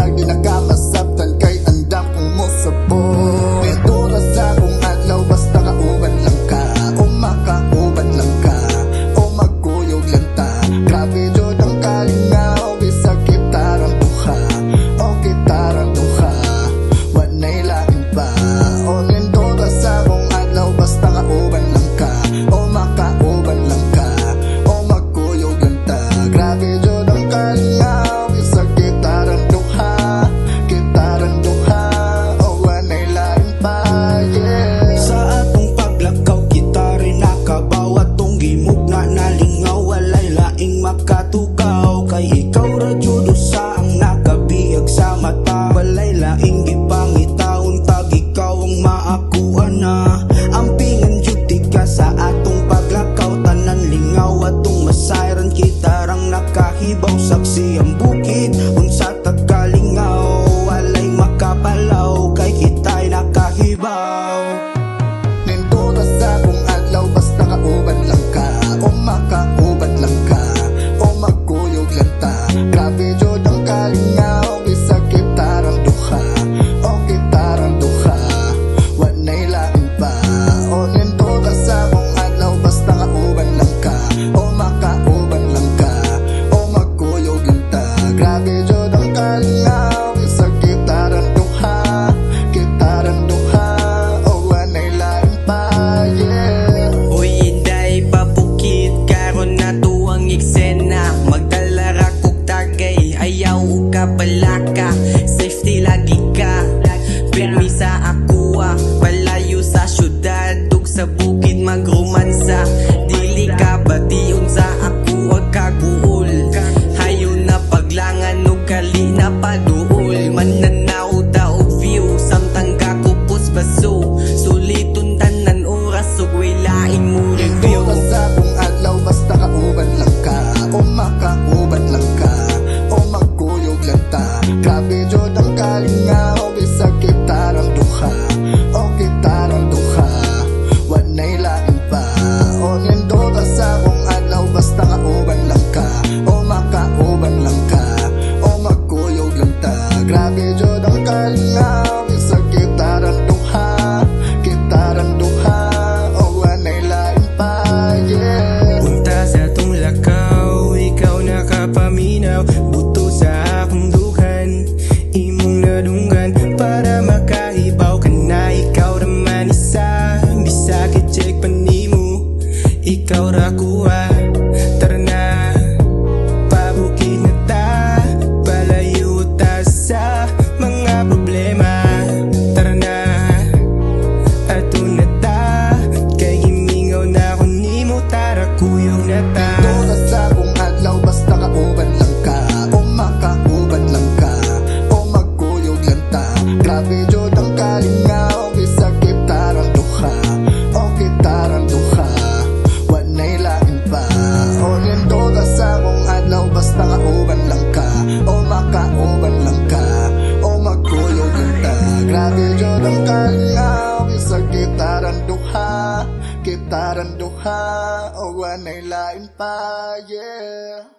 lagi nakamasabtan kay andam kong musabot. Nindura sa akong adlaw basta kauban lang ka, o makauban lang ka, o magkuyog lang ta. Grabe jud ang kalingaw, bisag kitarang duha, o kitarang duha, wanay lain pa. O nindura sa akong adlaw basta kauban lang ka, o makauban lang ka, o magkuyog lang ta. Grabe jud ang kalingaw, bisag kitarang duha, kitarang duha, o wanay lain pa, yeah. Sa atong paglakaw kita rin nakabaw, atong gimugna nalingaw, walay laing makatugaw. Kay ikaw ra jud usa ang nakabiag sa mata, walay laing gipangitaon tag ikaw ang maakuha na. Ampingan jud ka sa atong paglakaw, tanan lingaw atong masayran, kita rang nakahibaw. Saksi ang bukid unsa tagkalingaw, walay makabalaw kay kita'y nakahibaw. Nindura sa akong adlaw basta kauban lang ka, o makauban lang ka, o magkuyog lang ta. Grabe jud ang kalingaw, bisag kitarang duha, o kitarang duha, wanay lain pa. O nindura sa akong adlaw basta kauban lang ka, o makauban lang ka, o magkuyog lang ta. Grabe jud ang kalingaw, bisag kitarang duha, kitarang duha, o wanay lain pa, yeah. Uy, inday pabukid karon na tuwang eksena, magdala ra kog tagay, ayaw ka balaka, safety lagi ka, pirmi sa akuha, palayo sa syudad, ug sa bukid magromansa. Dili ka bation sa ako ag kaguol, hayo na paglangan ug kali na paduol. Mananaw daw view samtang kakupos baso, suliton tanan oras ug way laing mo review. Nindura sa akong adlaw basta kauban lang ka, o makauban lang ka, o magkuyog lang ta. Grabe jud ang kalingaw, bisag kitarang duha, o kitarang duha, wanay lain pa. O nindura sa akong adlaw basta kauban lang ka, o makauban lang ka, o magkuyog lang ta. Grabe jud ang kalingaw, bisag kitarang duha, kitarang duha, o wanay lain pa, yeah. Punta sa tong lakaw, ikaw nakapaminaw, buto sa akong dughan, imong nadunggan para makahibaw ka na. Ikaw ra man isa, bisag i-check pa nimo, ikaw ra kuha. Tara na, pabukid na ta, palayo ta sa mga problema. Tara na, ato na ta, kay gimingaw na ko nimo, tara kuyog na ta. Nindura sa akong adlaw basta kauban lang ka, o makauban lang ka, o magkuyog lang ta. Grabe jud ang kalingaw, bisag kitarang duha, o kitarang duha, wanay lain pa. O nindura sa akong adlaw basta kauban lang ka, o makauban lang ka, o magkuyog lang ta. Grabe jud ang kalingaw, bisag kitarang duha, kitarang duha, o wanay lain pa, yeah.